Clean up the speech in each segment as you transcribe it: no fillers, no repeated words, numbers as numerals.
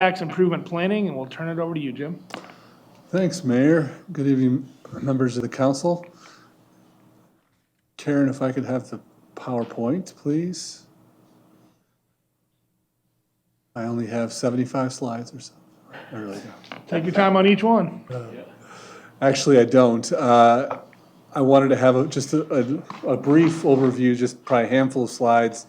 Tax improvement planning, and we'll turn it over to you, Jim. Thanks, Mayor. Good evening, members of the council. Karen, if I could have the PowerPoint, please. I only have 75 slides or so. I really don't. Take your time on each one. Actually, I don't. I wanted to have just a brief overview, just probably a handful of slides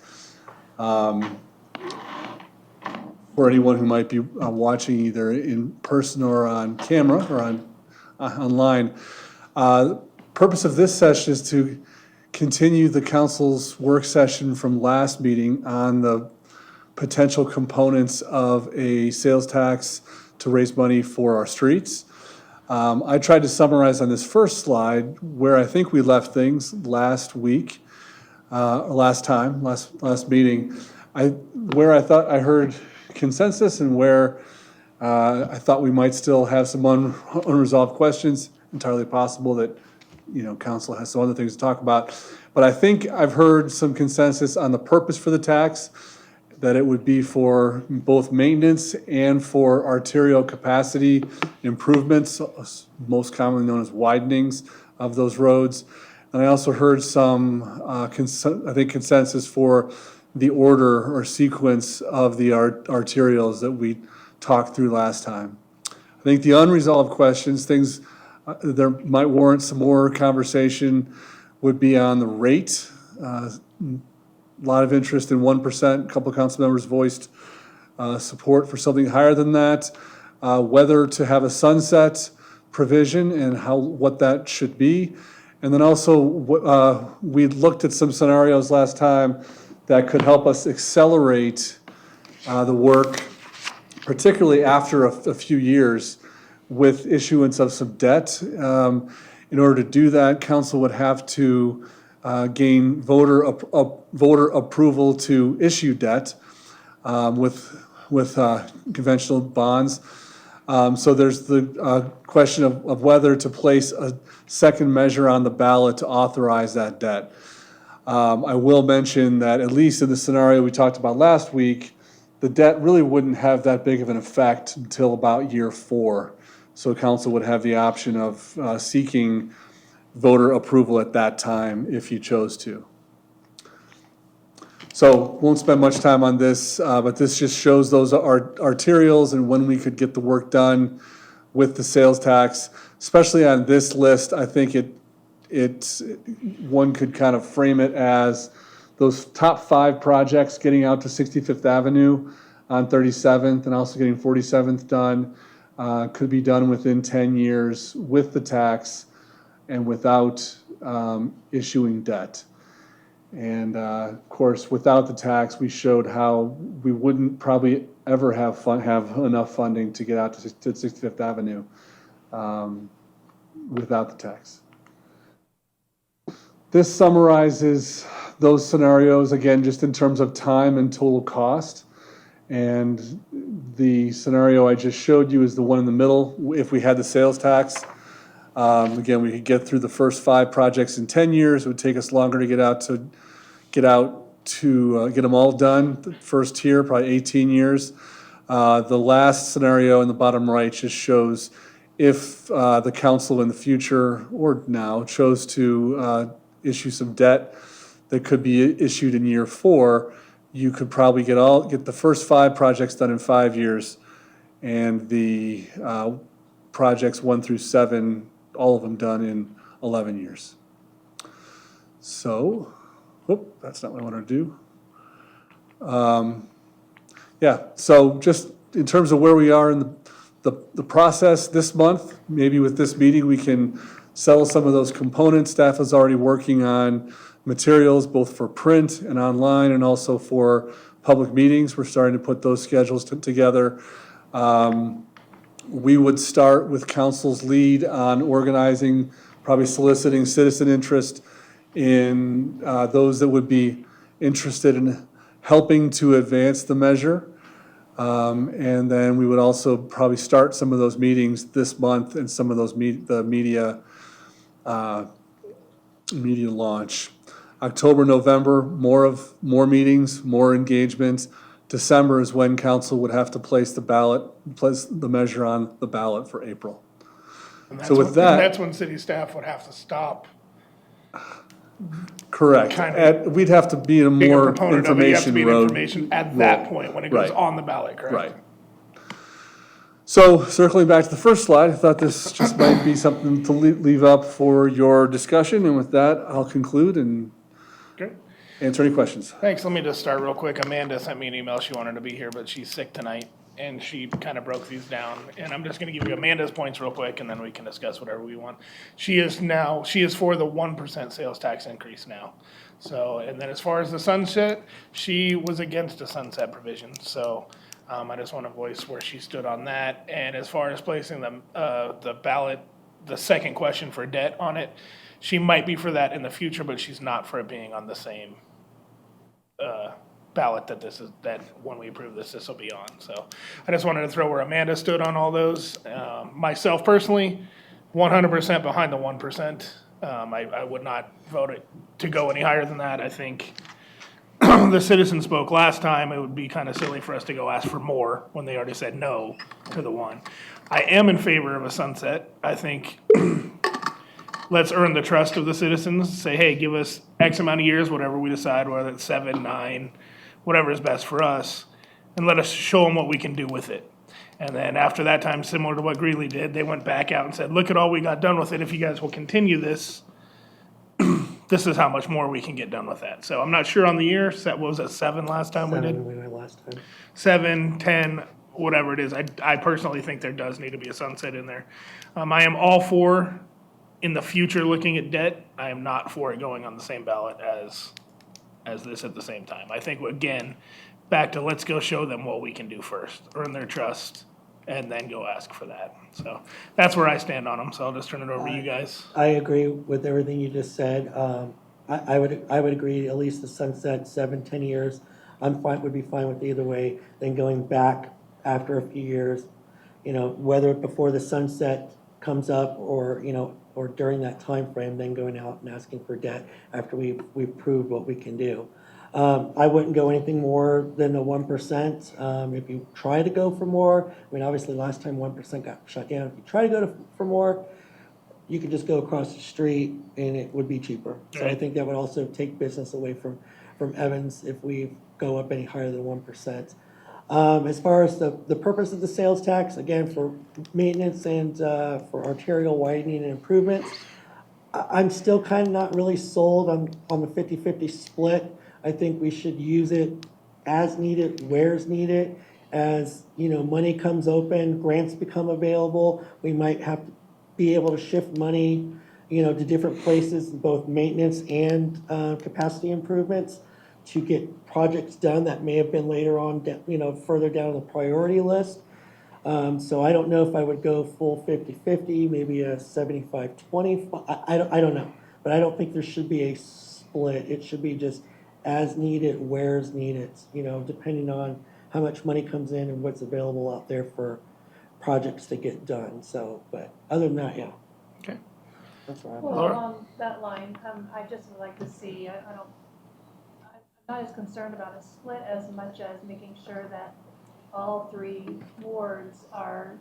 for anyone who might be watching either in person or on camera or on online. Purpose of this session is to continue the council's work session from last meeting on the potential components of a sales tax to raise money for our streets. I tried to summarize on this first slide where I think we left things last week, last meeting. Where I thought I heard consensus and where I thought we might still have some unresolved questions. Entirely possible that, council has some other things to talk about. But I think I've heard some consensus on the purpose for the tax, that it would be for both maintenance and for arterial capacity improvements, most commonly known as widenings of those roads. And I also heard some, consensus for the order or sequence of the arterials that we talked through last time. I think the unresolved questions, things there might warrant some more conversation, would be on the rate. A lot of interest in 1%. A couple of council members voiced support for something higher than that. Whether to have a sunset provision and what that should be. And then also, we looked at some scenarios last time that could help us accelerate the work, particularly after a few years with issuance of some debt. In order to do that, council would have to gain voter approval to issue debt with conventional bonds. So there's the question of whether to place a second measure on the ballot to authorize that debt. I will mention that at least in the scenario we talked about last week, the debt really wouldn't have that big of an effect until about year 4. So council would have the option of seeking voter approval at that time if you chose to. So won't spend much time on this, but this just shows those arterials and when we could get the work done with the sales tax. Especially on this list, I think one could kind of frame it as those top 5 projects getting out to 65th Avenue on 37th and also getting 47th done could be done within 10 years with the tax and without issuing debt. And of course, without the tax, we showed how we wouldn't probably ever have enough funding to get out to 65th Avenue without the tax. This summarizes those scenarios, again, just in terms of time and total cost. And the scenario I just showed you is the one in the middle. If we had the sales tax, again, we could get through the first 5 projects in 10 years. It would take us longer to get them all done. The first tier, probably 18 years. The last scenario in the bottom right just shows if the council in the future or now chose to issue some debt that could be issued in year 4, you could probably get the first 5 projects done in 5 years, and the projects 1 through 7, all of them done in 11 years. So, that's not what I want to do. So just in terms of where we are in the process this month, maybe with this meeting we can settle some of those components. Staff is already working on materials both for print and online and also for public meetings. We're starting to put those schedules together. We would start with council's lead on organizing, probably soliciting citizen interest in those that would be interested in helping to advance the measure. And then we would also probably start some of those meetings this month and some of those the media launch. October, November, more meetings, more engagement, December is when council would have to place the measure on the ballot for April. And So with and that- that's when city staff would have to stop Correct. Kind of We'd have to be in a being a more proponent of it. You have to information be an road. information at that road. point when it goes Right. on the ballot, correct? Right. So circling back to the first slide, I thought this just might be something to leave up for your discussion. And with that, I'll conclude and Great. answer any questions. Thanks. Let me just start real quick. Amanda sent me an email. She wanted to be here, but she's sick tonight, and she kind of broke these down. And I'm just going to give you Amanda's points real quick, and then we can discuss whatever we want. She is for the 1% sales tax increase now. So, and then as far as the sunset, she was against a sunset provision. So I just want to voice where she stood on that. And as far as placing the ballot, the second question for debt on it, she might be for that in the future, but she's not for it being on the same ballot that when we approve this will be on. So I just wanted to throw where Amanda stood on all those. Myself personally, 100% behind the 1%. I would not vote it to go any higher than that. I think the citizens spoke last time. It would be kind of silly for us to go ask for more when they already said no to the one. I am in favor of a sunset. I think let's earn the trust of the citizens. Say, hey, give us X amount of years, whatever we decide, whether it's 7, 9, whatever is best for us, and let us show them what we can do with it. And then after that time, similar to what Greeley did, they went back out and said, look at all we got done with it. If you guys will continue this, this is how much more we can get done with that. So I'm not sure on the year. What was it, 7 last time we did? 7 we went last time. 7, 10, whatever it is. I personally think there does need to be a sunset in there. I am all for, in the future, looking at debt. I am not for it going on the same ballot as this at the same time. I think, again, back to let's go show them what we can do first, earn their trust, and then go ask for that. So that's where I stand on them. So I'll just turn it over to you guys. I agree with everything you just said. I would agree at least the sunset 7, 10 years. Would be fine with either way. Then going back after a few years, whether before the sunset comes up or or during that time frame, then going out and asking for debt after we've proved what we can do. I wouldn't go anything more than the 1%. If you try to go for more, obviously last time 1% got shut down. If you try to go for more, you could just go across the street and it would be cheaper. So I think that would also take business away from Evans if we go up any higher than 1%. As far as the purpose of the sales tax, again, for maintenance and for arterial widening and improvements, I'm still kind of not really sold on the 50-50 split. I think we should use it as needed, where's needed. As money comes open, grants become available, we might have to be able to shift money, to different places, both maintenance and capacity improvements, to get projects done that may have been later on, further down the priority list. So I don't know if I would go full 50-50, maybe a 75-20. I don't know, but I don't think there should be a split. It should be just as needed, where's needed, depending on how much money comes in and what's available out there for projects to get done. So, but other than that, yeah. Okay. That's where I'm Laura? at. Well, on that line, I just would like to see, I'm not as concerned about a split as much as making sure that all 3 wards are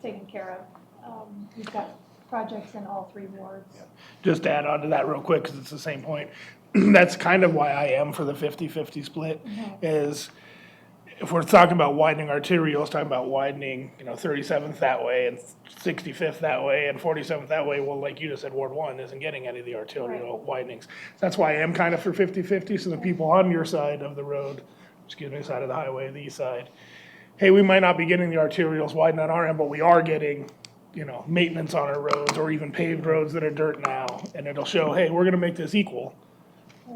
taken care of. We've got projects in all 3 wards. Just to add on to that real quick, because it's the same point. That's kind of why I am for the 50-50 split, is if we're talking about widening arterials, talking about widening, 37th that way and 65th that way and 47th that way, well, like you just said, Ward 1 isn't getting any of the arterial widenings. That's why I am kind of for 50-50, so the people on your side of the road, side of the highway, the east side, hey, we might not be getting the arterials widened on our end, but we are getting, maintenance on our roads or even paved roads that are dirt now, and it'll show, hey, we're gonna make this equal.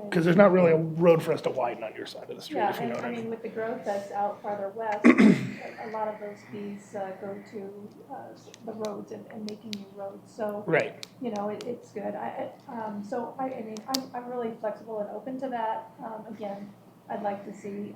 Because there's not really a road for us to widen on your side of the street, Yeah, if you know and what I mean. with the growth that's out farther west, a lot of those fees go to the roads and making new roads. So, Right. it's good. I'm really flexible and open to that. Again, I'd like to see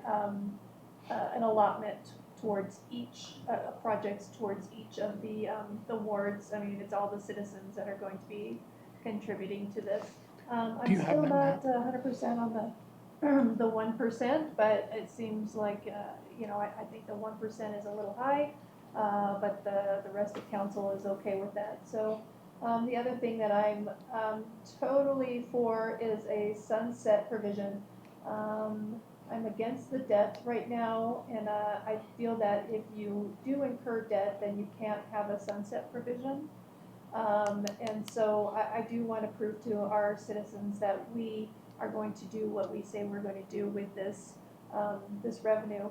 an allotment towards each projects towards each of the wards. It's all the citizens that are going to be contributing to this. I'm Do you have still that not 100% on the 1%, but it seems like, I think the 1% is a little high, but the rest of council is okay with that. So the other thing that I'm totally for is a sunset provision. I'm against the debt right now, and I feel that if you do incur debt, then you can't have a sunset provision. And so I do want to prove to our citizens that we are going to do what we say we're going to do with this revenue.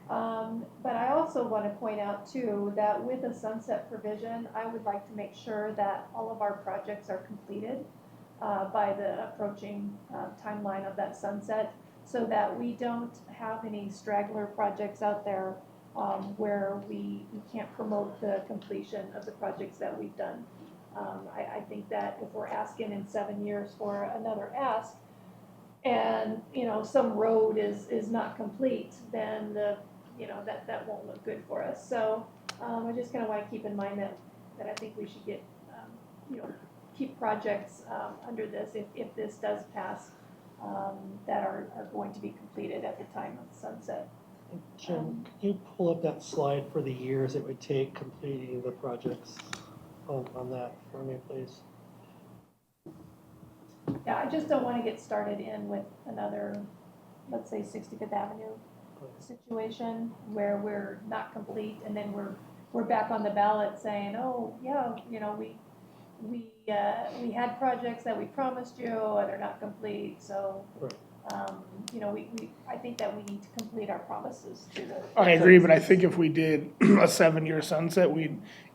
But I also want to point out too that with a sunset provision, I would like to make sure that all of our projects are completed by the approaching timeline of that sunset, so that we don't have any straggler projects out there where we can't promote the completion of the projects that we've done. I think that if we're asking in 7 years for another ask, and some road is not complete, then that won't look good for us. So I just kind of want to keep in mind that I think we should get keep projects under this if this does pass, that are going to be completed at the time of the sunset. Jim, can you pull up that slide for the years it would take completing the projects on that for me, please? Yeah, I just don't want to get started in with another, let's say, 65th Avenue situation where we're not complete, and then we're back on the ballot saying, oh yeah, we had projects that we promised you, and they're not complete. So, Right. I think that we need to complete our promises to the. I agree, but I think if we did a 7-year sunset,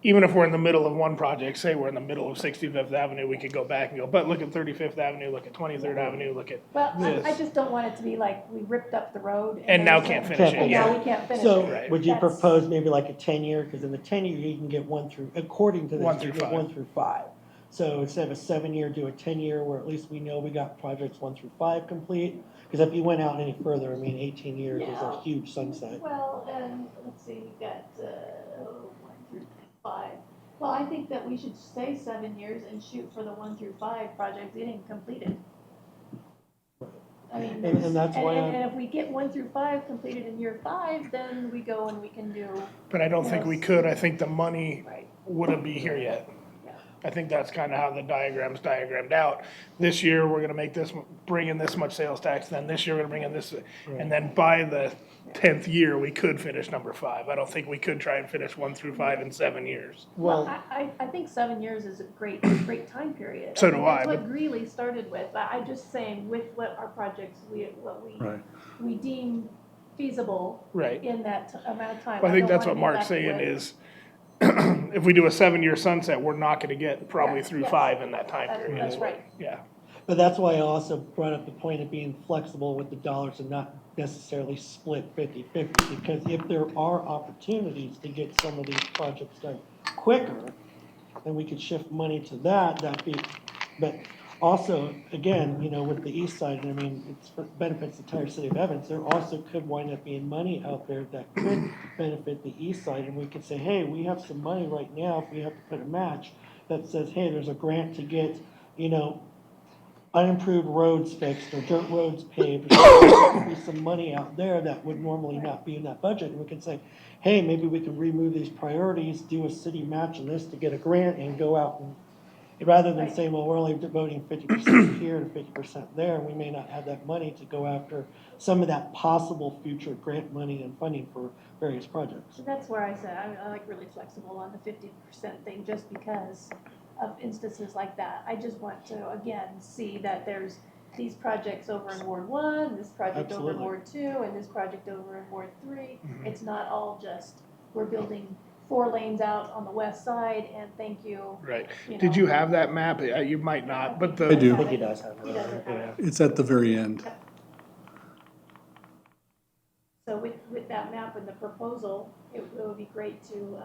even if we're in the middle of one project, say we're in the middle of 65th Avenue, we could go back and go, but look at 35th Avenue, look at 23rd Avenue, look at Well, this. I just don't want it to be like we ripped up the road. And now there's can't some- finish it, And yeah. now we can't finish So it. Right. would you That's- propose maybe like a 10-year, because in the 10-year you can get 1 through, according to this, 1 you through can get 5. 1 through 5. So instead of a 7-year, do a 10-year where at least we know we got projects 1 through 5 complete. Because if you went out any further, I mean, 18 years is a Yeah. huge sunset. Well, and let's see, we've got 1 through 5. Well, I think that we should say 7 years and shoot for the 1 through 5 projects getting completed. I mean, And that's why and if we get 1 through 5 completed in year 5, then we go and we can do, But I don't think we could. I think the money right, wouldn't be here yet. yeah. I think that's kind of how the diagram's diagrammed out. This year, we're gonna make this, bring in this much sales tax, then this year, we're gonna bring in this. And then by the 10th year, we could finish number 5. I don't think we could try and finish 1 through 5 in 7 years. Well, Well, I think 7 years is a great time period. So think do I, That's what but- Greeley started with. I'm just saying with what our projects, Right. we deem feasible Right. in that amount of time. Well, I think don't that's wanna what be Mark's left saying with- is, if we do a 7-year sunset, we're not gonna get probably Yes, through yes. 5 in that time That's- period. that's right. Yeah. but that's why I also brought up the point of being flexible with the dollars and not necessarily split 50-50. Because if there are opportunities to get some of these projects done quicker, then we could shift money to that'd be, but also, again, with the east side, I mean, it benefits the entire city of Evans, there also could wind up being money out there that could benefit the east side, and we could say, hey, we have some money right now, if we have to put a match, that says, hey, there's a grant to get, unimproved roads fixed or dirt roads paved. There could be some money out there that would normally not be in that budget, and we could say, hey, maybe we can remove these priorities, do a city match on this to get a grant and go out and, rather than Right. saying, well, we're only devoting 50% here and 50% there, and we may not have that money to go after some of that possible future grant money and funding for various projects. So that's where I said, I like really flexible on the 50% thing, just because of instances like that. I just want to, again, see that there's these projects over in Ward 1, this project over in Absolutely. Ward 2, and this project over in Ward 3. Mm-hmm. It's not all just, we're building 4 lanes out on the west side, and thank you. Right. You Did know. you have that map? You might not, but I do. I think he does have He doesn't have it. It's at the very end. So with that map and the proposal, it would be great to,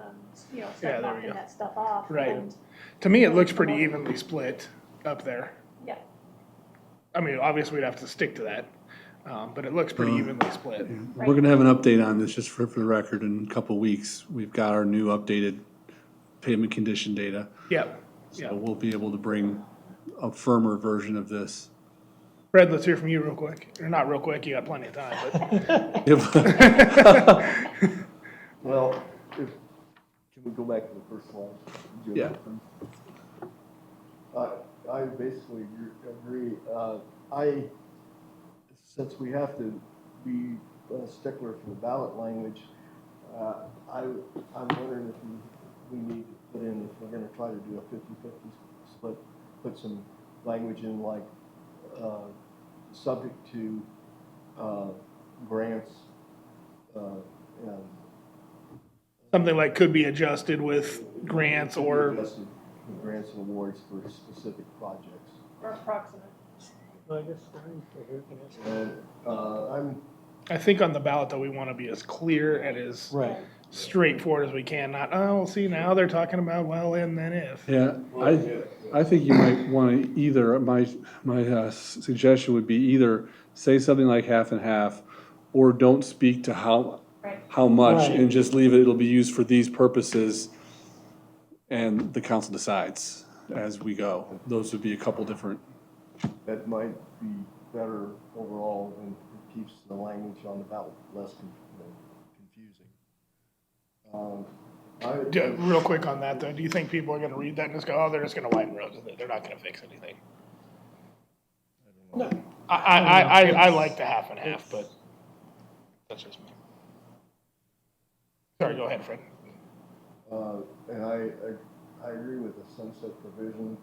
Yeah, start there we knocking go. that stuff off. Right. And, to me, it looks pretty evenly split up there. yeah, I mean, obviously, we'd have to stick to that, but it looks pretty evenly split. We're gonna have an update on this, just for the record, in a couple of weeks. We've got our new updated pavement condition data. Yep. So Yeah. we'll be able to bring a firmer version of this. Fred, let's hear from you real quick. Or not real quick, you got plenty of time, but. Well, if, can we go back to the first slide? Jim? Yeah. I basically agree. Since we have to be a stickler for the ballot language, I'm wondering if we need to put in, if we're gonna try to do a 50-50 split, put some language in like, subject to, grants, and Something like could be adjusted with grants or, adjusted with grants and awards for specific projects. Or approximate. And, I think on the ballot though, we want to be as clear and as Right. straightforward as we can, not, oh, see, now they're talking about, well, and then if. Yeah, I think you might want to either, my suggestion would be either say something like half and half, or don't speak to how much, Right. and just leave it, it'll be used for these purposes, and the council decides as we go. Those would be a couple different, that might be better overall, and it keeps the language on the ballot less confusing. Real quick on that though, do you think people are going to read that and just go, oh, they're just going to widen roads with it, they're not going to fix anything? No, I like the half and half, but that's just me. Sorry, go ahead, Fred. And I agree with the sunset provision.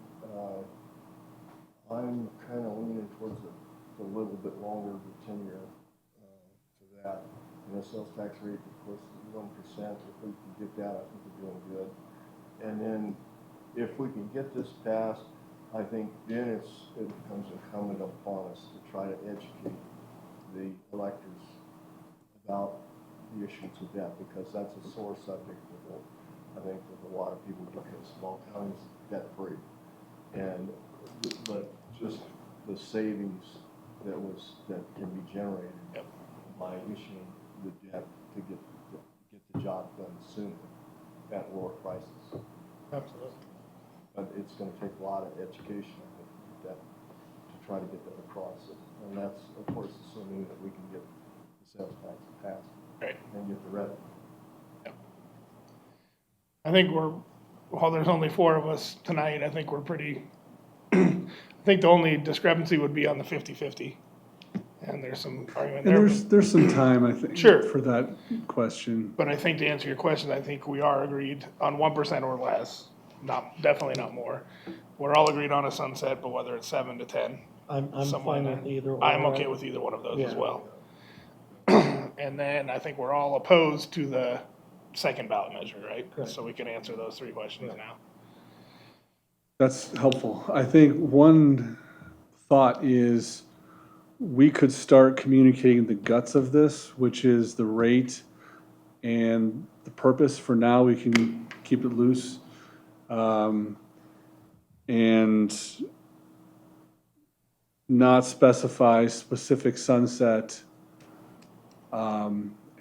I'm kind of leaning towards a little bit longer tenure for that. And the sales tax rate, of course, is 1%. If we can get that, I think we're doing good. And then if we can get this passed, I think then it becomes incumbent upon us to try to educate the electors about the issues of debt, because that's a sore subject with, I think, with a lot of people, because small counties debt free. But just the savings that can be generated by issuing the debt to get the job done sooner at lower prices. Absolutely. But it's going to take a lot of education, I think, to try to get that across. And that's, of course, assuming that we can get the sales tax passed. Right. And get the revenue. I think while there's only 4 of us tonight, I think we're pretty, I think the only discrepancy would be on the 50-50. And there's some argument and there. there's some time, I think. Sure. For that question. But I think to answer your question, I think we are agreed on 1% or less, definitely not more. We're all agreed on a sunset, but whether it's 7 to 10. I'm somewhere in fine with there. either or. I'm okay with either one of those as Yeah. well. And then I think we're all opposed to the second ballot measure, right? Correct. So we can answer those 3 questions now. That's helpful. I think one thought is we could start communicating the guts of this, which is the rate and the purpose. For now, we can keep it loose. And not specify specific sunset.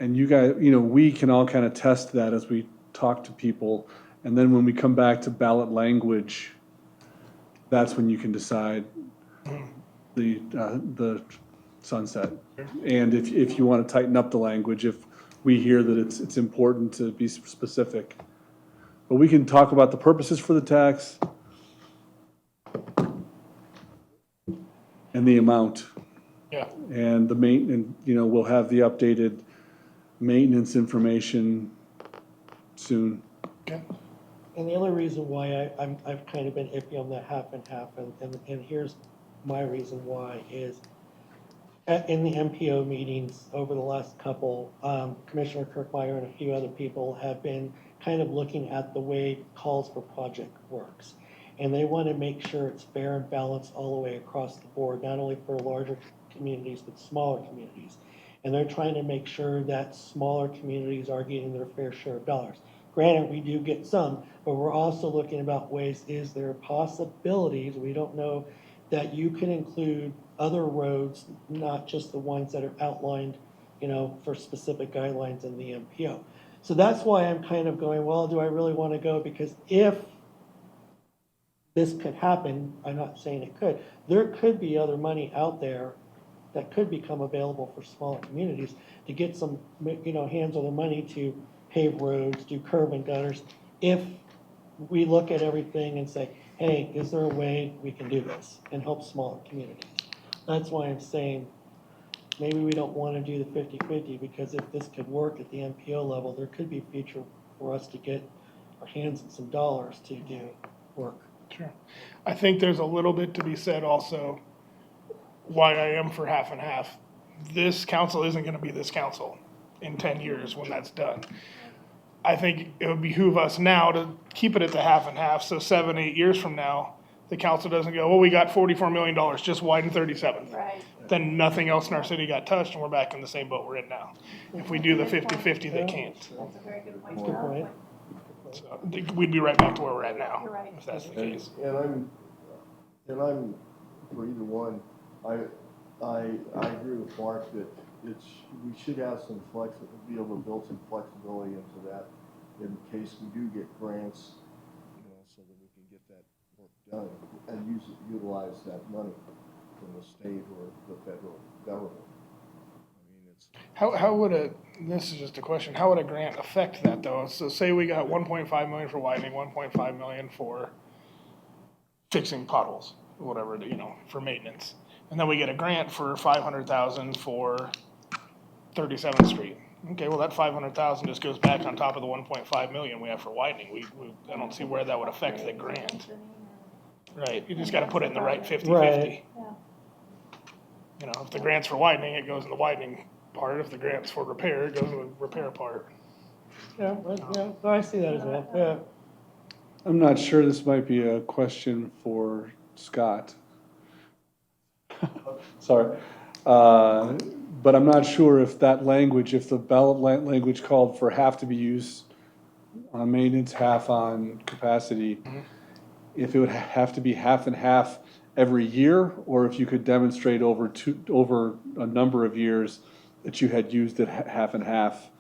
And you guys, we can all kind of test that as we talk to people. And then when we come back to ballot language, that's when you can decide the sunset. And if you want to tighten up the language, if we hear that it's important to be specific. But we can talk about the purposes for the tax and the amount. Yeah. And the maintenance, we'll have the updated maintenance information soon. Okay. And the only reason why I've kind of been iffy on the half and half, and here's my reason why, is in the MPO meetings over the last couple, Commissioner Kirkmeyer and a few other people have been kind of looking at the way calls for project works. And they want to make sure it's fair and balanced all the way across the board, not only for larger communities, but smaller communities. And they're trying to make sure that smaller communities are getting their fair share of dollars. Granted, we do get some, but we're also looking about ways, is there possibilities, we don't know, that you can include other roads, not just the ones that are outlined, for specific guidelines in the MPO. So that's why I'm kind of going, well, do I really want to go? Because if this could happen, I'm not saying it could, there could be other money out there that could become available for smaller communities to get some, hands on the money to pave roads, do curb and gutters, if we look at everything and say, hey, is there a way we can do this and help smaller communities? That's why I'm saying, maybe we don't want to do the 50-50, because if this could work at the MPO level, there could be future for us to get our hands on some dollars to do work. Sure. I think there's a little bit to be said also, why I am for half and half. This council isn't gonna be this council in 10 years when that's done. I think it would behoove us now to keep it at the half and half, so 7, 8 years from now, the council doesn't go, well, we got $44 million, just widen 37th. Right. Then nothing else in our city got touched, and we're back in the same boat we're in now. If we do the 50-50, they can't. That's a very good point. Good point. So we'd be right back to where we're at now, You're right. if that's the And, case. and I'm for either one. I agree with Mark that we should have some be able to build some flexibility into that in case we do get grants, so that we can get that work done and utilize that money from the state or the federal government. I mean, it's. How would this is just a question, how would a grant affect that though? So say we got 1.5 million for widening, 1.5 million for fixing potholes, whatever, for maintenance. And then we get a grant for 500,000 for 37th Street. Okay, well, that 500,000 just goes back on top of the 1.5 million we have for widening. I don't see where that would affect the grant. Right, you just gotta put it in the right 50-50. Right. Yeah. If the grant's for widening, it goes in the widening part. If the grant's for repair, it goes in the repair part. Yeah, I see that as well, yeah. I'm not sure, this might be a question for Scott. Sorry. But I'm not sure if that language, if the ballot language called for half to be used on maintenance, half on capacity, if it would have to be half and half every year, or if you could demonstrate over a number of years that you had used it half and half.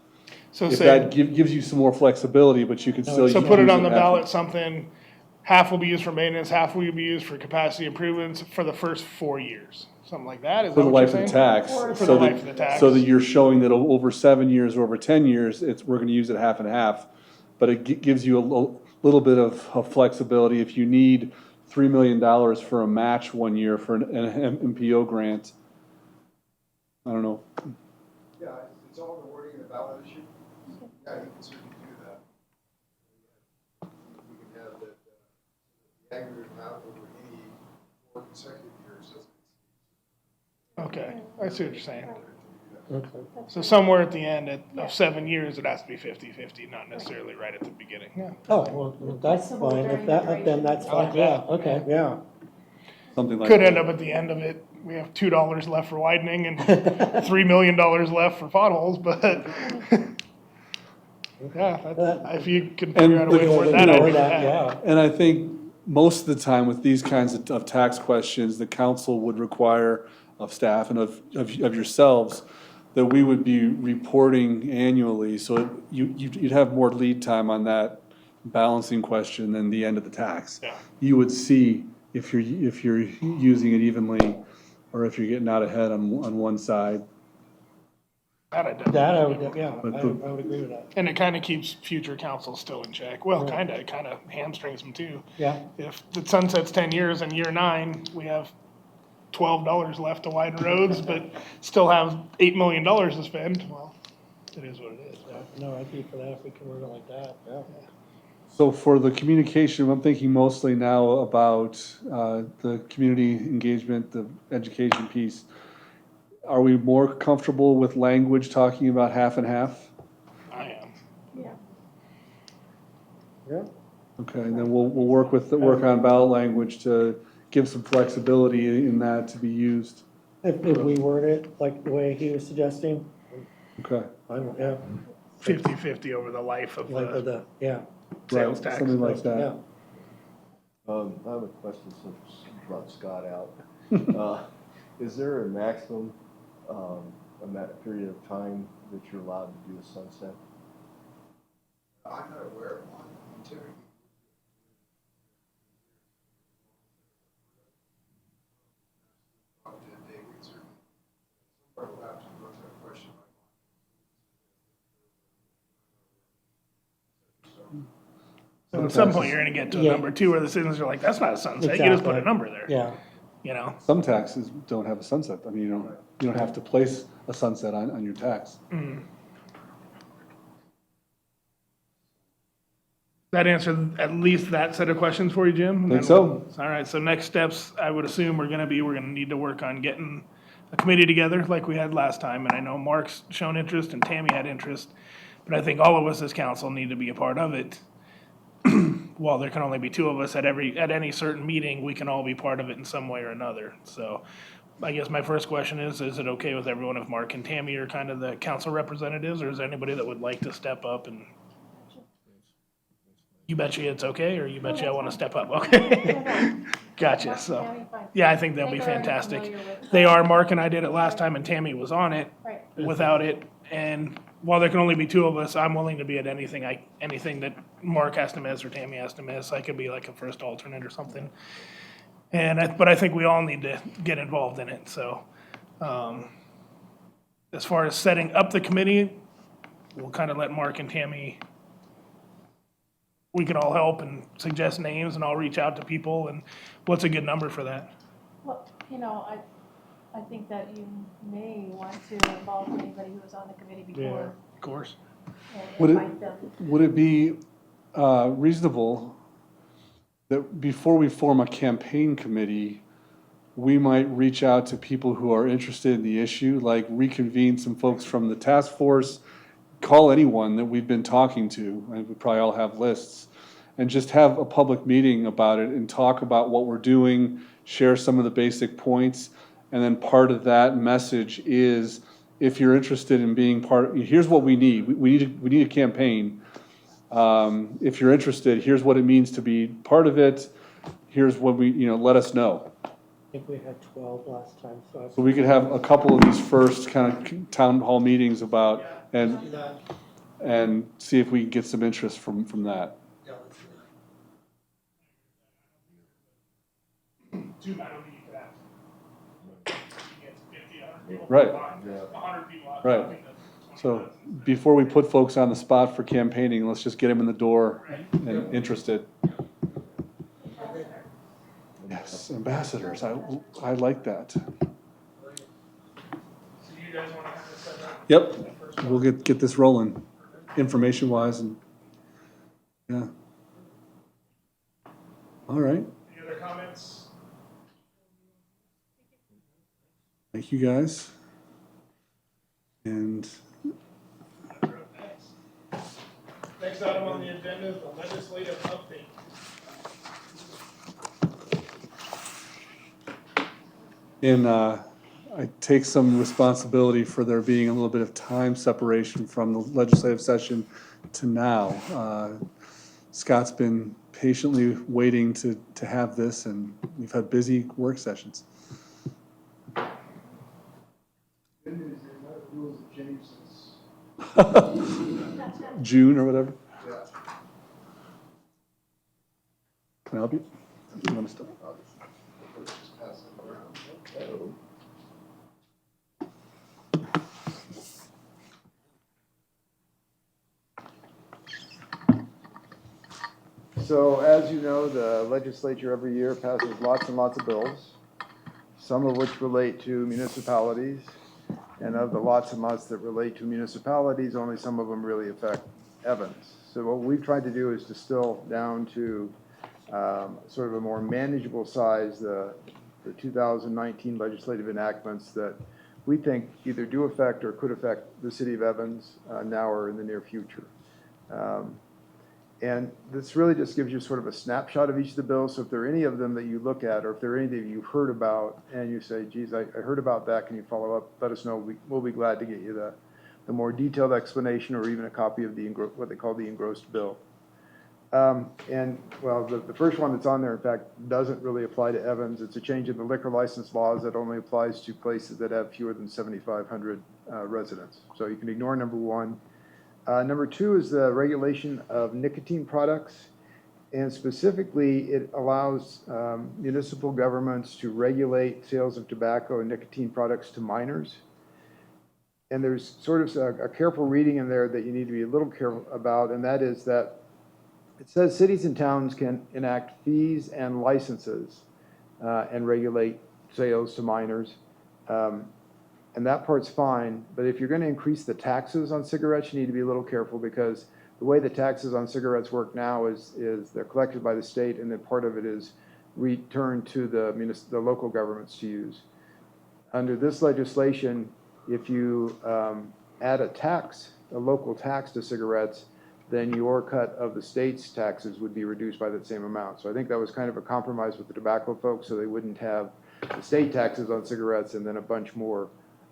So If say, that gives you some more flexibility, but you could still. so use put it on the half. ballot, something, half will be used for maintenance, half will be used for capacity improvements for the first 4 years. Something like that, is For that the what you're life of the saying? tax. For For so the that- life of the tax. So that you're showing that over 7 years or over 10 years, we're gonna use it half and half. But it gives you a little bit of flexibility if you need $3 million for a match 1 year for an MPO grant. I don't know. Yeah, it's all the wording in the ballot issue. Yeah, you can certainly do that. We can have that, the aggregate amount over any 4 consecutive years doesn't. Okay, I see what you're saying. Okay. So somewhere at the end of 7 years, it has to be 50-50, not necessarily right at the beginning. Yeah. Oh, well, that's Flexible fine, during if the that, then that's I like fine, yeah, that. okay, yeah. Something like Could that. end up at the end of it, we have $2 left for widening and $3 million left for potholes, but yeah, if you can figure out a way to word that, I'd be glad. Yeah, And I think most of the time with these kinds of tax questions, the council would require of staff and of yourselves that we would be reporting annually, so you'd have more lead time on that balancing question than the end of the tax. Yeah. You would see if you're using it evenly, or if you're getting out ahead on one side. That I definitely that I think would, yeah, But I would agree with that, And it kind of keeps future councils still in check. Well, it kind of hamstrings them too. yeah. If the sunset's 10 years and year 9, we have $12 left to widen roads, but still have $8 million to spend, well, it is what it is. No, I'd be for that if we can word it like that, yeah. So for the communication, I'm thinking mostly now about the community engagement, the education piece. Are we more comfortable with language talking about half and half? I am. Yeah. Yeah. Okay, and then we'll work on ballot language to give some flexibility in that to be used. If we word it like the way he was suggesting, Okay, yeah, 50-50 over the life of like the yeah, sales right, tax. something like yeah. that. I have a question since you brought Scott out. Is there a maximum, period of time that you're allowed to do a sunset? I'm not aware of one, typically. So at some point, you're gonna get to a Yeah. number two where the citizens are like, that's not a sunset, you just put a Exactly. number there, Yeah, you know? Some taxes don't have a sunset. I mean, you don't have to place a sunset on your tax. That answered at least that set of questions for you, Jim? And Think then so. All right, so next steps, I would assume we're gonna need to work on getting a committee together like we had last time. And I know Mark's shown interest and Tammy had interest, but I think all of us as council need to be a part of it. While there can only be two of us at any certain meeting, we can all be part of it in some way or another. So I guess my first question is it okay with everyone if Mark and Tammy are kind of the council representatives, or is there anybody that would like to step up and? You bet you it's okay, or you bet you I want to step up? Okay. Gotcha, so, Tammy, fine. yeah, I think they'll be They're already fantastic. familiar with, They are, Mark and I did it last time and Tammy was on it Right. without it. And while there can only be two of us, I'm willing to be at anything that Mark has to miss or Tammy has to miss. I could be like a first alternate or something. But I think we all need to get involved in it, so. As far as setting up the committee, we'll kind of let Mark and Tammy, we can all help and suggest names and I'll reach out to people. And what's a good number for that? Well, I think that you may want to involve anybody who was on the committee before Of course. and Would it- invite them. Would it be reasonable that before we form a campaign committee, we might reach out to people who are interested in the issue, like reconvene some folks from the task force, call anyone that we've been talking to, and we probably all have lists, and just have a public meeting about it and talk about what we're doing, share some of the basic points, and then part of that message is, if you're interested in being part, here's what we need. We need a campaign. If you're interested, here's what it means to be part of it. Here's what let us know. I think we had 12 last time, so. So we could have a couple of these first kind of town hall meetings about, and see if we can get some interest from that. Two, I don't think you could have. You get 50, 100 people. Right. 100 people. Right. So before we put folks on the spot for campaigning, let's just get them in the door and interested. Yes, ambassadors, I like that. So you guys want to have this set up? Yep, we'll get this rolling, information wise and, yeah. All right, Any other comments? thank you guys. And Next item on the agenda is the legislative update. I take some responsibility for there being a little bit of time separation from the legislative session to now. Scott's been patiently waiting to have this, and we've had busy work sessions. Good news, there's no rules have changed since, June or whatever. yeah. Can I help you? You want to start? I'll just pass it around. So as you know, the legislature every year passes lots and lots of bills, some of which relate to municipalities. And of the lots and lots that relate to municipalities, only some of them really affect Evans. So what we've tried to do is distill down to sort of a more manageable size, the 2019 legislative enactments that we think either do affect or could affect the city of Evans now or in the near future. And this really just gives you sort of a snapshot of each of the bills. So if there are any of them that you look at, or if there are any that you've heard about and you say, geez, I heard about that, can you follow up? Let us know. We'll be glad to get you the more detailed explanation or even a copy of what they call the engrossed bill. And well, the first one that's on there, in fact, doesn't really apply to Evans. It's a change in the liquor license laws that only applies to places that have fewer than 7,500 residents. So you can ignore number one. Number two is the regulation of nicotine products. And specifically, it allows municipal governments to regulate sales of tobacco and nicotine products to minors. And there's sort of a careful reading in there that you need to be a little careful about, and that is that it says cities and towns can enact fees and licenses and regulate sales to minors. And that part's fine, but if you're going to increase the taxes on cigarettes, you need to be a little careful, because the way the taxes on cigarettes work now is they're collected by the state, and then part of it is returned to the local governments to use. Under this legislation, if you add a local tax to cigarettes, then your cut of the state's taxes would be reduced by that same amount. So I think that was kind of a compromise with the tobacco folks, so they wouldn't have the state taxes on cigarettes and then a bunch more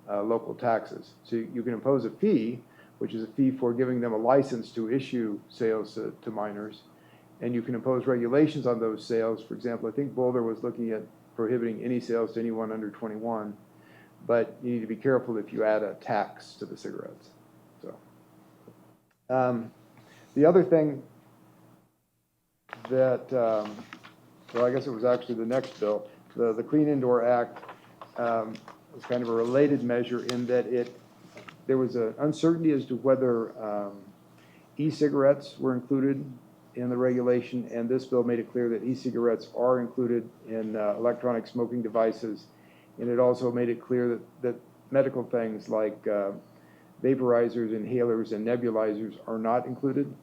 local taxes. So you can impose a fee, which is a fee for giving them a license to issue sales to minors, and you can impose regulations on those sales. For example, I think Boulder was looking at prohibiting any sales to anyone under 21, but you need to be careful if you add a tax to the cigarettes. So the other thing that, well, I guess it was actually the next bill, the Clean Indoor Act, was kind of a related measure in that there was an uncertainty as to whether e-cigarettes were included in the regulation, and this bill made it clear that e-cigarettes are included in electronic smoking devices, and it also made it clear that medical things like vaporizers, inhalers, and nebulizers are not included.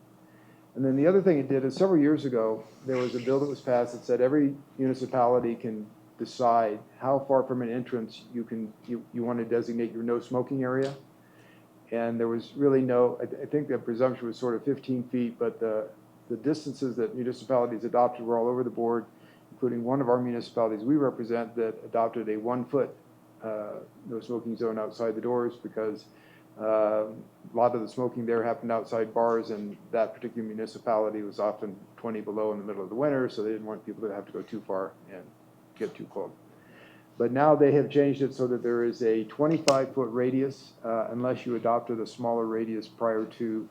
And then the other thing it did is, several years ago, there was a bill that was passed that said every municipality can decide how far from an entrance you want to designate your no smoking area. And there was really I think the presumption was sort of 15 feet, but the distances that municipalities adopted were all over the board, including one of our municipalities we represent that adopted a 1 foot no smoking zone outside the doors, because a lot of the smoking there happened outside bars, and that particular municipality was often 20 below in the middle of the winter, so they didn't want people to have to go too far and get too cold. But now they have changed it so that there is a 25-foot radius unless you adopted a smaller radius prior to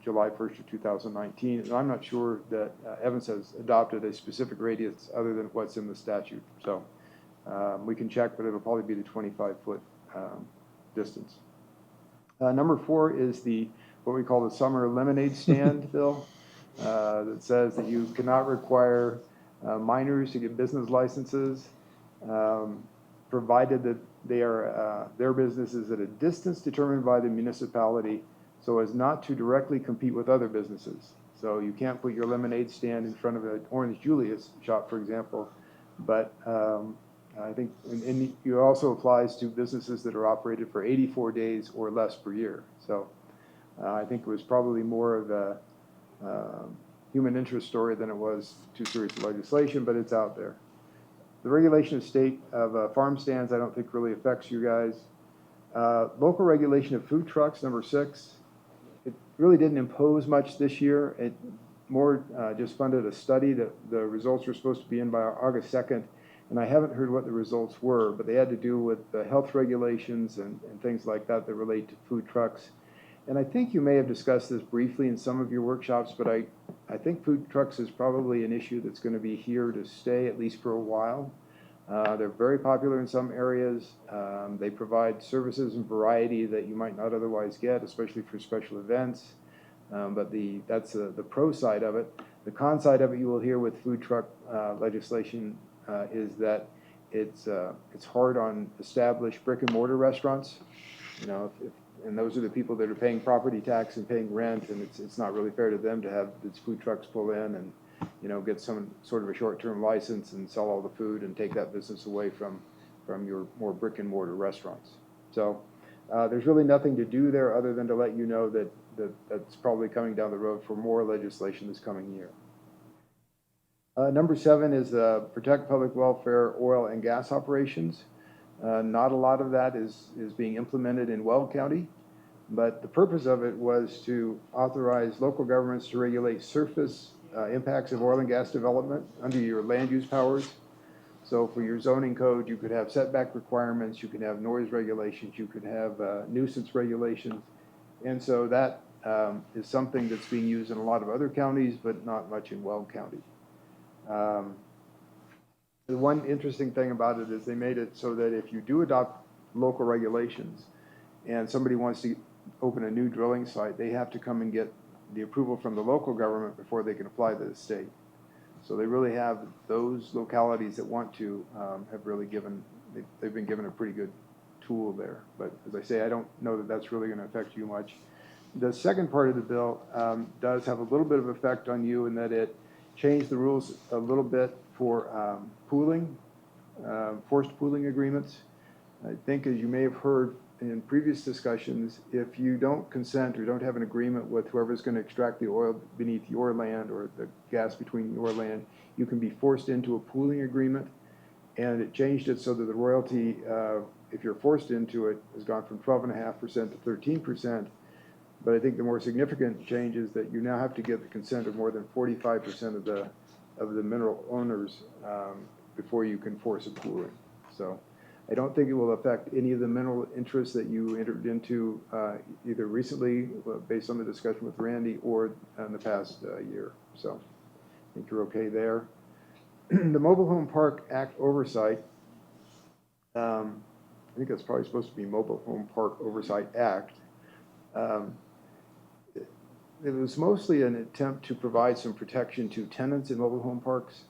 July 1st of 2019. And I'm not sure that Evans has adopted a specific radius other than what's in the statute. So we can check, but it'll probably be the 25-foot distance. Number 4 is what we call the summer lemonade stand bill that says that you cannot require minors to get business licenses, provided that their business is at a distance determined by the municipality so as not to directly compete with other businesses. So you can't put your lemonade stand in front of an Orange Julius shop, for example, but I think and it also applies to businesses that are operated for 84 days or less per year. So I think it was probably more of a human interest story than it was too serious legislation, but it's out there. The regulation of farm stands I don't think really affects you guys. Local regulation of food trucks, number 6. It really didn't impose much this year. It more just funded a study that the results were supposed to be in by August 2nd, and I haven't heard what the results were, but they had to do with the health regulations and things like that that relate to food trucks. And I think you may have discussed this briefly in some of your workshops, but I think food trucks is probably an issue that's going to be here to stay, at least for a while. They're very popular in some areas. They provide services and variety that you might not otherwise get, especially for special events. But that's the pro side of it. The con side of it you will hear with food truck legislation is that it's hard on established brick and mortar restaurants. You know, and those are the people that are paying property tax and paying rent, and it's not really fair to them to have these food trucks pull in and, you know, get some sort of a short-term license and sell all the food and take that business away from your more brick and mortar restaurants. So there's really nothing to do there other than to let you know that's probably coming down the road for more legislation this coming year. Number 7 is protect public welfare, oil and gas operations. Not a lot of that is being implemented in Weld County, but the purpose of it was to authorize local governments to regulate surface impacts of oil and gas development under your land use powers. So for your zoning code, you could have setback requirements, you could have noise regulations, you could have nuisance regulations. And so that is something that's being used in a lot of other counties, but not much in Weld County. The one interesting thing about it is they made it so that if you do adopt local regulations and somebody wants to open a new drilling site, they have to come and get the approval from the local government before they can apply to the state. So they really have, those localities that want to have really given, they've been given a pretty good tool there. But as I say, I don't know that that's really going to affect you much. The second part of the bill does have a little bit of effect on you in that it changed the rules a little bit for pooling, forced pooling agreements. I think, as you may have heard in previous discussions, if you don't consent or don't have an agreement with whoever's going to extract the oil beneath your land or the gas between your land, you can be forced into a pooling agreement. And it changed it so that the royalty, if you're forced into it, has gone from 12.5% to 13%. But I think the more significant change is that you now have to get the consent of more than 45% of the mineral owners before you can force a pooling. So I don't think it will affect any of the mineral interests that you entered into either recently, based on the discussion with Randy, or in the past year. So I think you're okay there. The Mobile Home Park Act oversight, I think that's probably supposed to be Mobile Home Park Oversight Act. It was mostly an attempt to provide some protection to tenants in mobile home parks.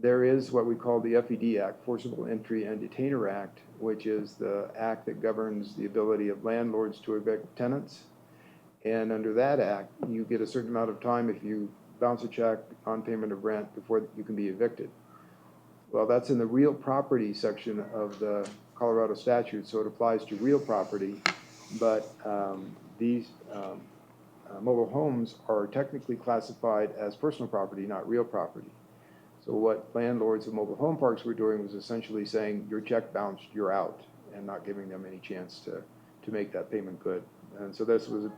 There is what we call the FED Act, Forcible Entry and Detainer Act, which is the act that governs the ability of landlords to evict tenants. And under that act, you get a certain amount of time if you bounce a check on payment of rent before you can be evicted. Well, that's in the real property section of the Colorado statute, so it applies to real property, but these mobile homes are technically classified as personal property, not real property. So what landlords of mobile home parks were doing was essentially saying, your check bounced, you're out, and not giving them any chance to make that payment good. And so this was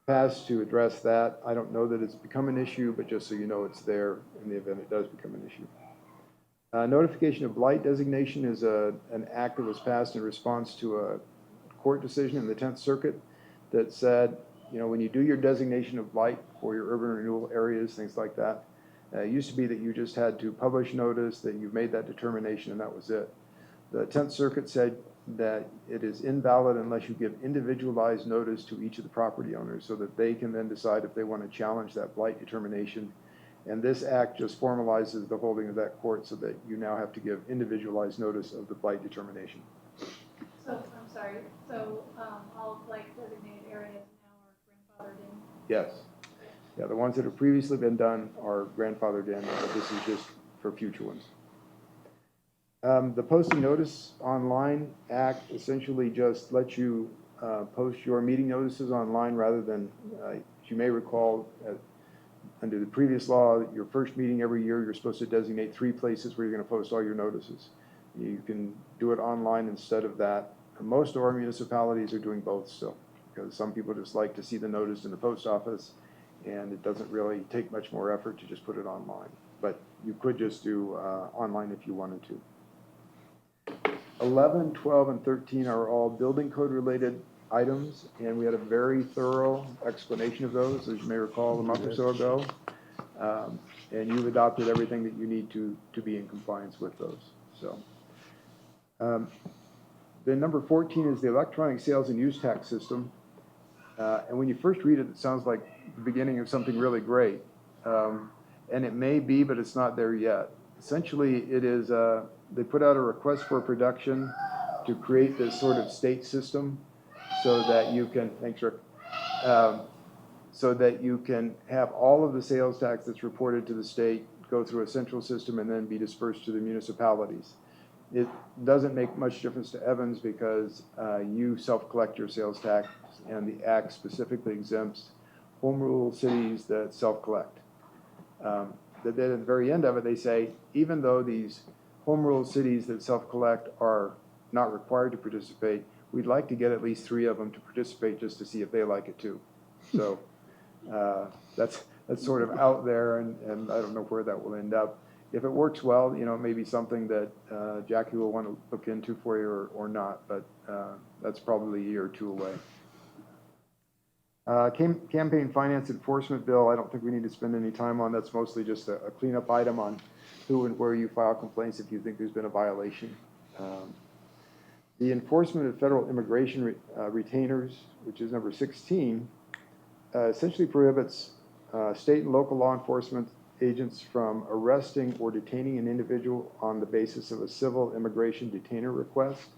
passed to address that. I don't know that it's become an issue, but just so you know, it's there in the event it does become an issue. Notification of blight designation is an act that was passed in response to a court decision in the 10th Circuit that said, you know, when you do your designation of blight for your urban renewal areas, things like that, it used to be that you just had to publish notice that you've made that determination and that was it. The 10th Circuit said that it is invalid unless you give individualized notice to each of the property owners so that they can then decide if they want to challenge that blight determination. And this act just formalizes the holding of that court so that you now have to give individualized notice of the blight determination. So, I'm sorry, so all blight designated areas now are grandfathered in? Yes. Yeah, the ones that have previously been done are grandfathered in, but this is just for future ones. The Posting Notice Online Act essentially just lets you post your meeting notices online rather than, as you may recall, under the previous law, your first meeting every year, you're supposed to designate 3 places where you're going to post all your notices. You can do it online instead of that. Most of our municipalities are doing both still, because some people just like to see the notice in the post office, and it doesn't really take much more effort to just put it online. But you could just do online if you wanted to. 11, 12, and 13 are all building code related items, and we had a very thorough explanation of those, as you may recall, a month or so ago. And you've adopted everything that you need to be in compliance with those. So, then number 14 is the electronic sales and use tax system. And when you first read it, it sounds like the beginning of something really great. And it may be, but it's not there yet. Essentially, it is, they put out a request for production to create this sort of state system so that you can, thanks Rick, so that you can have all of the sales tax that's reported to the state go through a central system and then be dispersed to the municipalities. It doesn't make much difference to Evans because you self-collect your sales tax, and the Act specifically exempts home rule cities that self-collect. Then at the very end of it, they say, even though these home rule cities that self-collect are not required to participate, we'd like to get at least 3 of them to participate just to see if they like it too. So that's sort of out there, and I don't know where that will end up. If it works well, you know, it may be something that Jackie will want to look into for you or not, but that's probably a year or 2 away. Campaign finance enforcement bill, I don't think we need to spend any time on. That's mostly just a cleanup item on who and where you file complaints if you think there's been a violation. The enforcement of federal immigration retainers, which is number 16, essentially prohibits state and local law enforcement agents from arresting or detaining an individual on the basis of a civil immigration detainer request.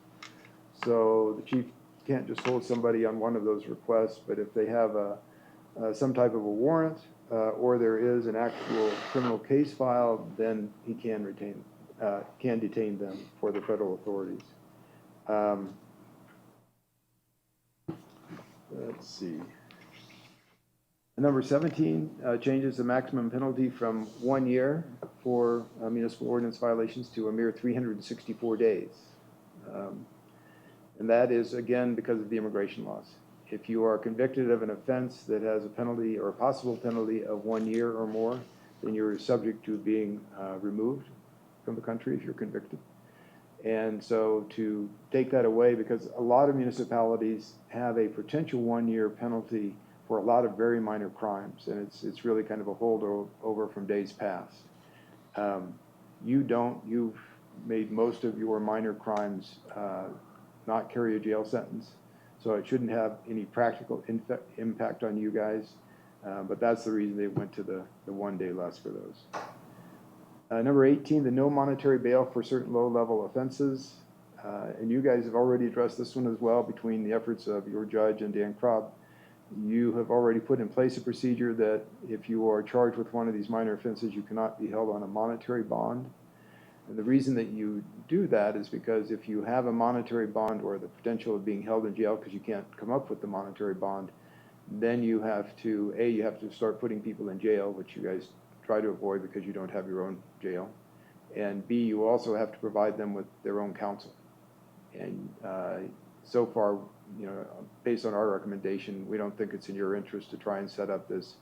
So the chief can't just hold somebody on one of those requests, but if they have some type of a warrant or there is an actual criminal case filed, then he can detain them for the federal authorities. Let's see. Number 17 changes the maximum penalty from 1 year for municipal ordinance violations to a mere 364 days. And that is, again, because of the immigration laws. If you are convicted of an offense that has a penalty or a possible penalty of 1 year or more, then you're subject to being removed from the country if you're convicted. And so to take that away, because a lot of municipalities have a potential 1 year penalty for a lot of very minor crimes, and it's really kind of a holdover from days past. You've made most of your minor crimes not carry a jail sentence, so it shouldn't have any practical impact on you guys, but that's the reason they went to the 1 day less for those. Number 18, the no monetary bail for certain low-level offenses, and you guys have already addressed this one as well between the efforts of your judge and Dan Krob. You have already put in place a procedure that if you are charged with one of these minor offenses, you cannot be held on a monetary bond. And the reason that you do that is because if you have a monetary bond or the potential of being held in jail because you can't come up with the monetary bond, then you have to start putting people in jail, which you guys try to avoid because you don't have your own jail. And B, you also have to provide them with their own counsel. And so far, based on our recommendation, we don't think it's in your interest to try and set up this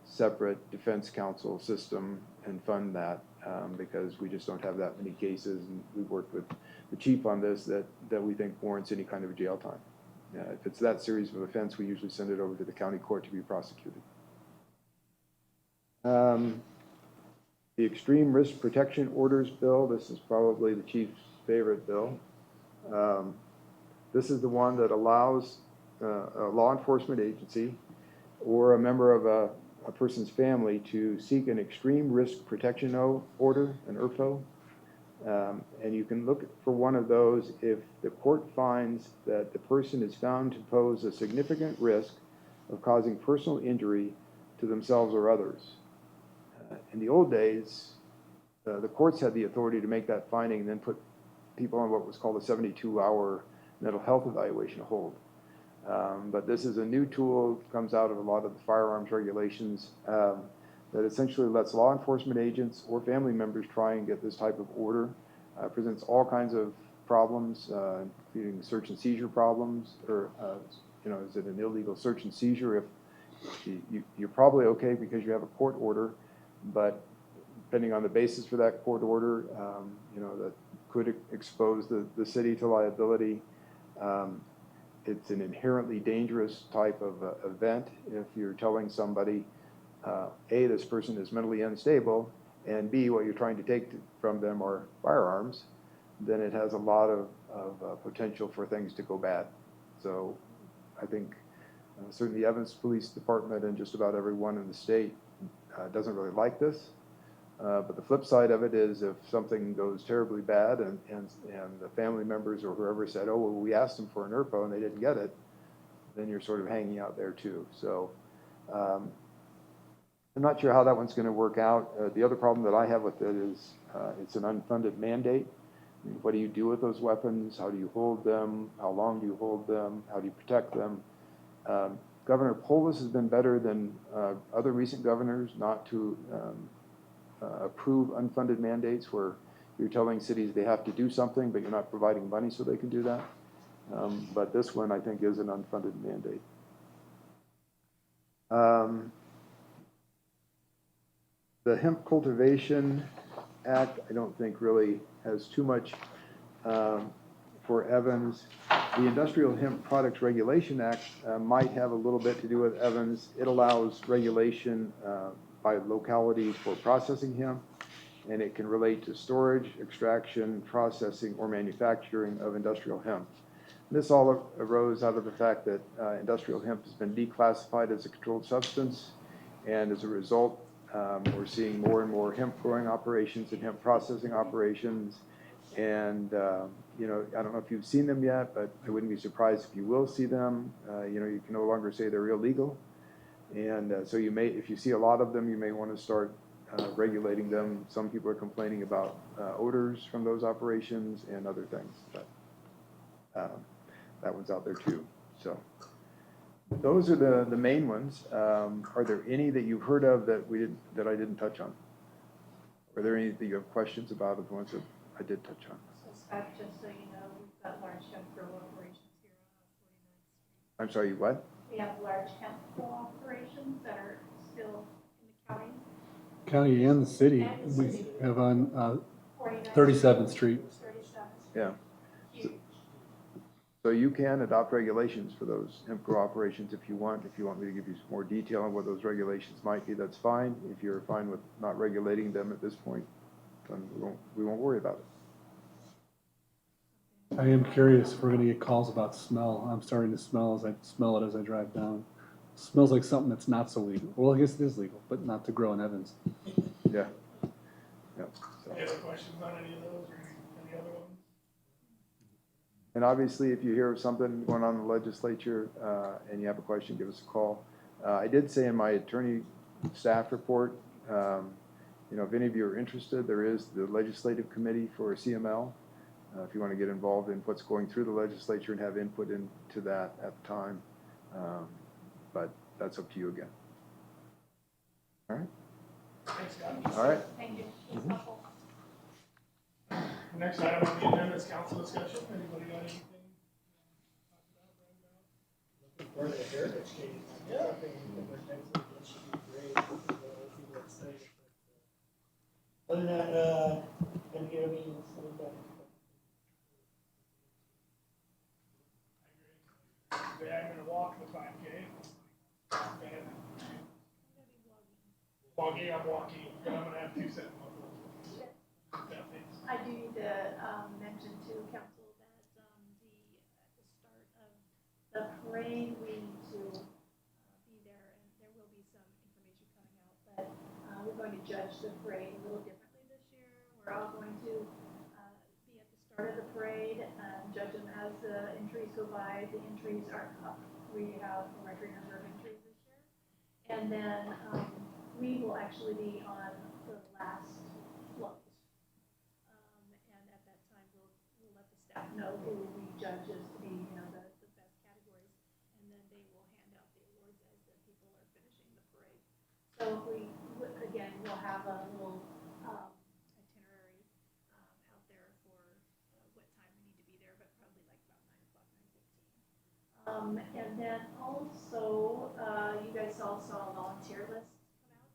separate defense counsel system and fund that because we just don't have that many cases. And we've worked with the chief on this that we think warrants any kind of jail time. If it's that serious of offense, we usually send it over to the county court to be prosecuted. The Extreme Risk Protection Orders Bill, this is probably the chief's favorite bill. This is the one that allows a law enforcement agency or a member of a person's family to seek an Extreme Risk Protection Order, an ERPO. And you can look for one of those if the court finds that the person is found to pose a significant risk of causing personal injury to themselves or others. In the old days, the courts had the authority to make that finding and then put people on what was called a 72-hour mental health evaluation hold. But this is a new tool, comes out of a lot of the firearms regulations that essentially lets law enforcement agents or family members try and get this type of order. Presents all kinds of problems, including search and seizure problems, or is it an illegal search and seizure if you're probably okay because you have a court order, but depending on the basis for that court order, that could expose the city to liability. It's an inherently dangerous type of event if you're telling somebody, A, this person is mentally unstable, and B, what you're trying to take from them are firearms, then it has a lot of potential for things to go bad. So I think certainly Evans Police Department and just about everyone in the state doesn't really like this. But the flip side of it is if something goes terribly bad and the family members or whoever said, oh, well, we asked them for an ERPO and they didn't get it, then you're sort of hanging out there too. So I'm not sure how that one's going to work out. The other problem that I have with it is it's an unfunded mandate. I mean, what do you do with those weapons? How do you hold them? How long do you hold them? How do you protect them? Governor Polis has been better than other recent governors not to approve unfunded mandates where you're telling cities they have to do something, but you're not providing money so they can do that. But this one, I think, is an unfunded mandate. The Hemp Cultivation Act, I don't think really has too much for Evans. The Industrial Hemp Products Regulation Act might have a little bit to do with Evans. It allows regulation by localities for processing hemp, and it can relate to storage, extraction, processing, or manufacturing of industrial hemp. This all arose out of the fact that industrial hemp has been declassified as a controlled substance, and as a result, we're seeing more and more hemp growing operations and hemp processing operations. And, I don't know if you've seen them yet, but I wouldn't be surprised if you will see them. You can no longer say they're illegal. And so you may, if you see a lot of them, you may want to start regulating them. Some people are complaining about odors from those operations and other things, but that one's out there too. So those are the main ones. Are there any that you've heard of that I didn't touch on? Are there any that you have questions about of the ones that I did touch on? So Scott, just so you know, we've got large hemp grow operations here on 49th Street. I'm sorry, what? We have large hemp grow operations that are still in the county. County and the city, And the we city. have on 49th 37th Street. 37th. Yeah. Huge. So you can adopt regulations for those hemp grow operations if you want. If you want me to give you some more detail on what those regulations might be, that's fine. If you're fine with not regulating them at this point, then we won't worry about it. I am curious if we're gonna get calls about smell. I'm starting to smell it as I drive down. Smells like something that's not so legal. Well, I guess it is legal, but not to grow in Evans. Yeah. Yeah. So. Any other questions on any of those or any other ones? And obviously, if you hear of something going on in the legislature and you have a question, give us a call. I did say in my attorney staff report, if any of you are interested, there is the legislative committee for CML. If you want to get involved in what's going through the legislature and have input into that at the time. But that's up to you again. All right? Thanks, Scott. All right. Thank you. That's helpful. Next item on the agenda is council discussion. Anybody got anything? For the heritage days, something that next week, that should be great. See what say. Other than that, MPO meetings, we've got. Today I'm gonna walk the 5K. Walking, I'm walking, and I'm gonna have 2 sets of muscles. I do need to mention to council that at the start of the parade, we need to be there, and there will be some information coming out, but we're going to judge the parade a little differently this year. We're all going to be at the start of the parade and judge them as the entries go by. The entries are up. We have a record number of entries this year. And then we will actually be on the last float. And at that time, we'll let the staff know who we judge as to be, the best categories. And then they will hand out the awards as the people are finishing the parade. So again, we'll have a little itinerary out there for what time we need to be there, but probably like about 9 o'clock, 9:15. And then also, you guys all saw a volunteer list come out.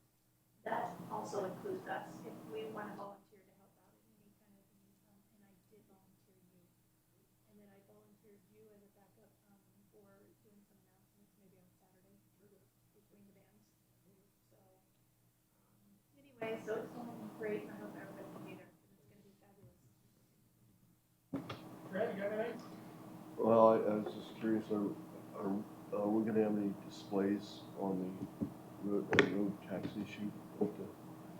That also includes us. If we want to volunteer to help out in any kind of need, and I did volunteer you. And then I volunteered you as a backup for doing some announcements maybe on Saturday between the bands. So anyway, so it's going great. I hope everybody can be there because it's going to be fabulous. Brad, you got anything? Well, I was just curious, are we gonna have any displays on the road tax issue at the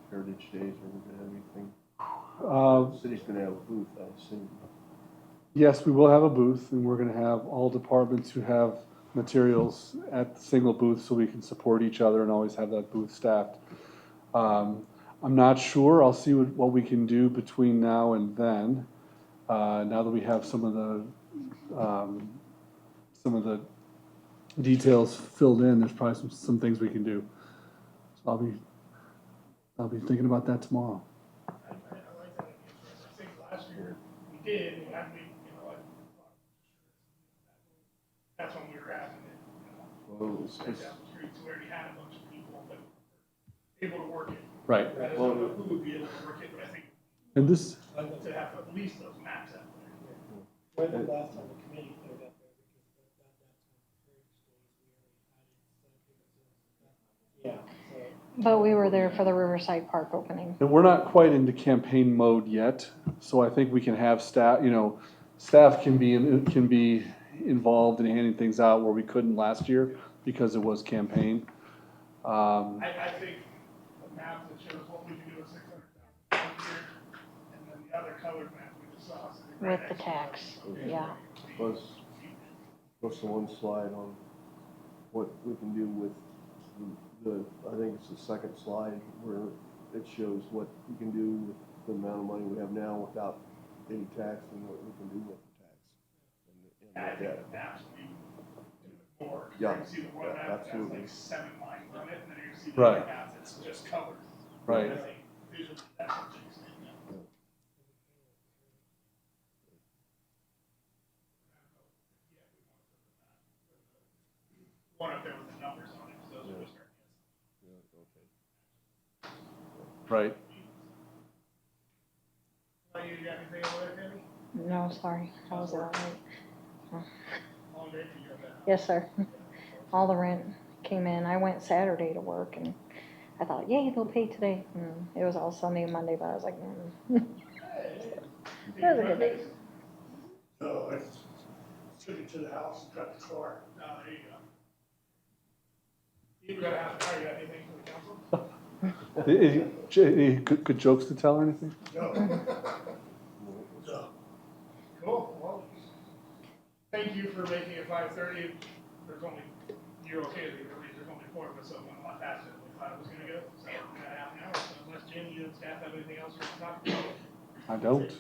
Heritage Days? Are we gonna have anything? The city's gonna have a booth, I assume. Yes, we will have a booth, and we're gonna have all departments who have materials at the single booth so we can support each other and always have that booth staffed. I'm not sure. I'll see what we can do between now and then. Now that we have some of the details filled in, there's probably some things we can do. So I'll be thinking about that tomorrow. I like that idea. I think last year we did, and that's when we were having it, Well, it's straight down the street, so we already had a bunch of people that were able to work it. Right. I don't know who would be able to work it, but I think And this, to have at least those maps out there. When the last time the committee put it up there, because that's when Heritage Days, we already had it set up. Yeah, so. But we were there for the Riverside Park opening. and we're not quite into campaign mode yet, so I think we can have staff, staff can be involved in handing things out where we couldn't last year because it was campaign. I think the map that shows what we can do with 600,000 here, and then the other colored map we just saw. sitting right With the next to it. tax, yeah. Plus the one slide on what we can do with I think it's the second slide where it shows what we can do with the amount of money we have now without any tax and what we can do with the tax. I And think the maps will be more. Yeah, You can see the one yeah, map that has absolutely. like 7 lines on it, and then you can see the Right. other map that's just colored. Right. I think visually that's what she's saying. Yeah. One up there with the numbers on it, 'cause those are just our guesses. Right. You got anything over there, Tammy? No, sorry, I was all right. All day for you up there? Yes, sir. All the rent came in. I went Saturday to work and I thought, yay, they'll pay today. It was all Sunday and Monday, but I was like, It was a good day. No, I took it to the house and cut the car. Oh, there you go. You got anything for the council? Any good jokes to tell or anything? No. No. Cool, well, thank you for making it 5:30. There's only, you're okay with it, there's only 4 of us, so it went a lot faster than we thought it was gonna go. So, we got half an hour, so unless Jim, you and staff have anything else you want to talk about? I don't.